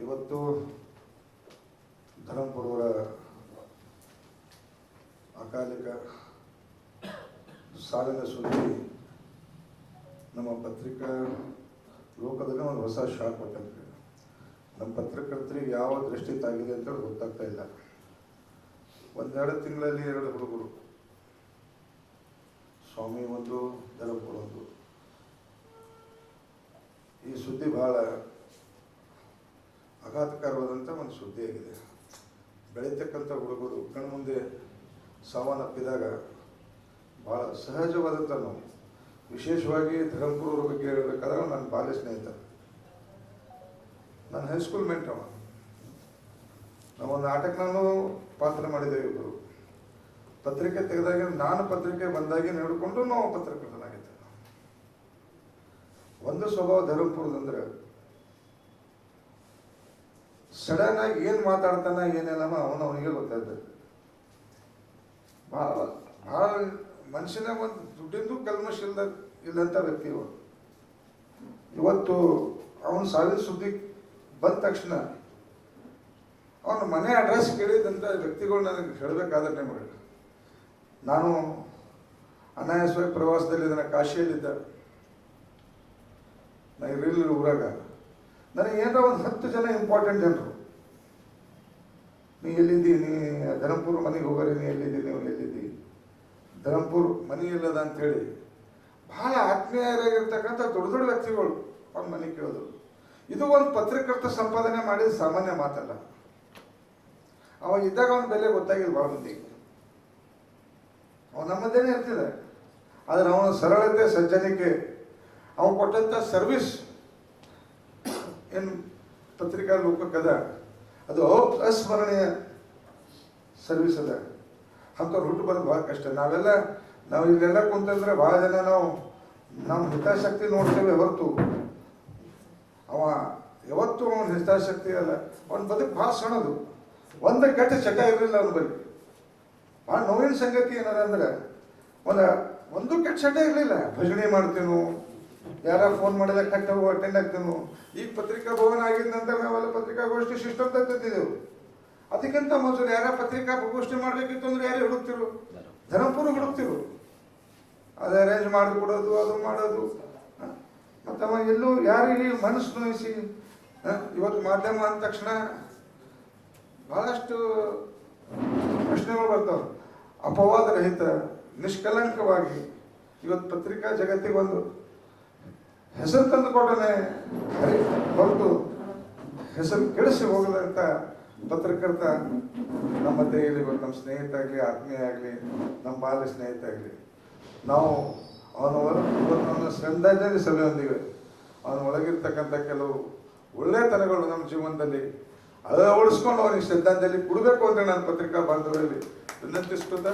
ಇವತ್ತು ಧರಂಪುರವರ ಅಕಾಲಿಕ ಸಾವಿನ ಸುದ್ದಿ ನಮ್ಮ ಪತ್ರಿಕಾ ಲೋಕದಲ್ಲಿ ಒಂದು ಹೊಸ ಶಾಕ್ ಕೊಟ್ಟಂತೆ. ನಮ್ಮ ಪತ್ರಕರ್ತರಿಗೆ ಯಾವ ದೃಷ್ಟಿ ತಾಗಿದೆ ಅಂತ ಗೊತ್ತಾಗ್ತಾ ಇಲ್ಲ. ಒಂದೆರಡು ತಿಂಗಳಲ್ಲಿ 2 ಹುಡುಗರು, ಸ್ವಾಮಿ ಒಂದು, ಧರಂಪುರ ಒಂದು. ಈ ಸುದ್ದಿ ಬಹಳ ಆಘಾತಕರವಾದಂಥ ಒಂದು ಸುದ್ದಿಯಾಗಿದೆ. ಬೆಳೀತಕ್ಕಂಥ ಹುಡುಗರು ಕಣ್ಮುಂದೆ ಸಾವನ್ನಪ್ಪಿದಾಗ ಭಾಳ ಸಹಜವಾದಂಥ ನೋವು. ವಿಶೇಷವಾಗಿ ಧರಂಪುರವ್ರ ಬಗ್ಗೆ ಹೇಳಬೇಕಾದ್ರೆ ನನ್ನ ಬಾಲ್ಯ ಸ್ನೇಹಿತ, ನನ್ನ ಹೈಸ್ಕೂಲ್ ಮೆಂಟ್ ಅವ. ನಾವೊಂದು ನಾಟಕನೂ ಪಾತ್ರ ಮಾಡಿದ್ದೇವೆ. ಇಬ್ಬರು ಪತ್ರಿಕೆ ತೆಗೆದಾಗ ನಾನು ಪತ್ರಿಕೆ ಬಂದಾಗಿ ನೋಡಿಕೊಂಡು ನಾವು ಪತ್ರಕರ್ತನಾಗಿದ್ದೆ. ಒಂದು ಸ್ವಭಾವ ಧರಂಪುರದಂದ್ರೆ ಸಡನ್ ಆಗಿ ಏನು ಮಾತಾಡ್ತಾನ ಏನೆಲ್ಲನೋ ಅವನಿಗೆ ಗೊತ್ತಾಗ್ತದೆ. ಭಾಳ ಭಾಳ ಮನುಷ್ಯನ ಒಂದು ದುಡ್ಡಿಂದು ಕಲ್ಮಶ ಇಲ್ಲಂಥ ವ್ಯಕ್ತಿ ಇವ. ಇವತ್ತು ಅವನ ಸಾವಿನ ಸುದ್ದಿ ಬಂದ ತಕ್ಷಣ ಅವನ ಮನೆ ಅಡ್ರೆಸ್ ಕೇಳಿದಂಥ ವ್ಯಕ್ತಿಗಳು ನನಗೆ ಹೇಳಬೇಕಾದ್ರೆ ನಿಮಗೆ, ನಾನು ಅನಾಯಾಸವಾಗಿ ಪ್ರವಾಸದಲ್ಲಿ ನನ್ನ ಕಾಶಿಯಲ್ಲಿದ್ದ, ನಾ ಇರಲಿಲ್ಲ ಊರಾಗ. ನನಗೆ ಏನಾರ ಒಂದು 10 ಜನ ಇಂಪಾರ್ಟೆಂಟ್ ಜನರು, ನೀ ಎಲ್ಲಿದ್ದೀನಿ, ಧರಂಪುರ ಮನೆಗೆ ಹೋಗೋರಿ, ನೀ ಎಲ್ಲಿದ್ದೀನಿ, ನೀವು ಎಲ್ಲಿದ್ದಿ, ಧರಂಪುರ ಮನೆ ಇಲ್ಲದ ಅಂಥೇಳಿ ಭಾಳ ಆತ್ಮೀಯರಾಗಿರ್ತಕ್ಕಂಥ ದೊಡ್ಡ ದೊಡ್ಡ ವ್ಯಕ್ತಿಗಳು ಅವ್ನ ಮನೆ ಕೇಳಿದ್ರು. ಇದು ಒಂದು ಪತ್ರಕರ್ತ ಸಂಪಾದನೆ ಮಾಡಿದ ಸಾಮಾನ್ಯ ಮಾತಲ್ಲ. ಅವಾಗ ಇದ್ದಾಗ ಅವನ ಬೆಲೆ ಗೊತ್ತಾಗಿಲ್ಲ ಭಾಳ ಮಂದಿಗೆ. ಅವನು ನಮ್ಮದೇನೆ ಇರ್ತಿದೆ, ಆದರೆ ಅವನ ಸರಳತೆ, ಸಜ್ಜನಿಕೆ, ಅವನು ಕೊಟ್ಟಂಥ ಸರ್ವಿಸ್ ಏನು ಪತ್ರಿಕಾ ಲೋಕಕ್ಕದ, ಅದು ಅಸ್ಮರಣೀಯ ಸರ್ವಿಸ್ ಅದ. ಅಂಥವ್ರು ಹುಟ್ಟು ಬರೋದು ಭಾಳ ಕಷ್ಟ. ನಾವು ಇಲ್ಲೆಲ್ಲ ಕುಂತಂದ್ರೆ ಭಾಳ ಜನ ನಾವು ನಮ್ಮ ಹಿತಾಸಕ್ತಿ ನೋಡ್ತೇವೆ ಹೊರತು ಅವ ಯಾವತ್ತೂ ಅವನ ಹಿತಾಸಕ್ತಿ ಅಲ್ಲ. ಅವನ ಬದುಕು ಭಾಳ ಸಣ್ಣದು. ಒಂದು ಕೆಟ್ಟ ಚಟ ಇರಲಿಲ್ಲ ಅವನ ಬಳಿ. ಭಾಳ ನೋವಿನ ಸಂಗತಿ ಏನದ ಅಂದ್ರೆ ಒಂದು ಕೆಟ್ಟ ಚಟ ಇರಲಿಲ್ಲ. ಭಜನೆ ಮಾಡ್ತೇನು, ಯಾರ ಫೋನ್ ಮಾಡಿದಾಗ ಕಟ್ಟ ಅಟೆಂಡ್ ಆಗ್ತೇನು. ಈಗ ಪತ್ರಿಕಾ ಭವನ ಆಗಿದ ನಂತರ ನಾವೆಲ್ಲ ಪತ್ರಿಕಾಗೋಷ್ಠಿ ಸಿಸ್ಟಮ್ ತಂದಿದ್ದೆವು. ಅದಕ್ಕಿಂತ ಮೊದಲು ಯಾರ ಪತ್ರಿಕಾಗೋಷ್ಠಿ ಮಾಡಬೇಕಿತ್ತು ಅಂದ್ರೆ ಯಾರೇ ಹುಡುಕ್ತಿರು, ಧರಂಪುರ ಹುಡುಕ್ತಿರು. ಅದು ಅರೇಂಜ್ ಮಾಡಿಕೊಡೋದು, ಅದು ಮಾಡೋದು. ಮತ್ತು ಅವ ಎಲ್ಲೂ ಯಾರಿಗೆ ಮನಸ್ಸು ನೋಯಿಸಿ, ಇವತ್ತು ಮಾಧ್ಯಮ ಅಂದ ತಕ್ಷಣ ಭಾಳಷ್ಟು ಪ್ರಶ್ನೆಗಳು ಬರ್ತಾವೆ. ಅಪವಾದ ರಹಿತ, ನಿಷ್ಕಲಂಕವಾಗಿ ಇವತ್ತು ಪತ್ರಿಕಾ ಜಗತ್ತಿಗೆ ಒಂದು ಹೆಸರು ತಂದು ಕೊಟ್ಟನೆ ಹೊರತು ಹೆಸರು ಕೆಡಿಸಿ ಹೋಗದಂಥ ಪತ್ರಕರ್ತ ನಮ್ಮ ಮಧ್ಯೆಯಲ್ಲಿ ಇವತ್ತು ನಮ್ಮ ಸ್ನೇಹಿತ ಆಗಲಿ, ಆತ್ಮೀಯ ಆಗಲಿ, ನಮ್ಮ ಬಾಲ್ಯ ಸ್ನೇಹಿತ ಆಗಲಿ. ನಾವು ಅವನ ಶ್ರದ್ಧಾಂಜಲಿ ಸಭೆ ಹೊಂದಿವೆ. ಅವನ ಒಳಗಿರ್ತಕ್ಕಂಥ ಕೆಲವು ಒಳ್ಳೆತನಗಳು ನಮ್ಮ ಜೀವನದಲ್ಲಿ ಅಳವಡಿಸ್ಕೊಂಡು ಅವನಿಗೆ ಶ್ರದ್ಧಾಂಜಲಿ ಕೊಡಬೇಕು ಅಂತ ನಾನು ಪತ್ರಿಕಾ ಬಾಂಧವರಲ್ಲಿ ವಿನಂತಿಸ್ಕೊತ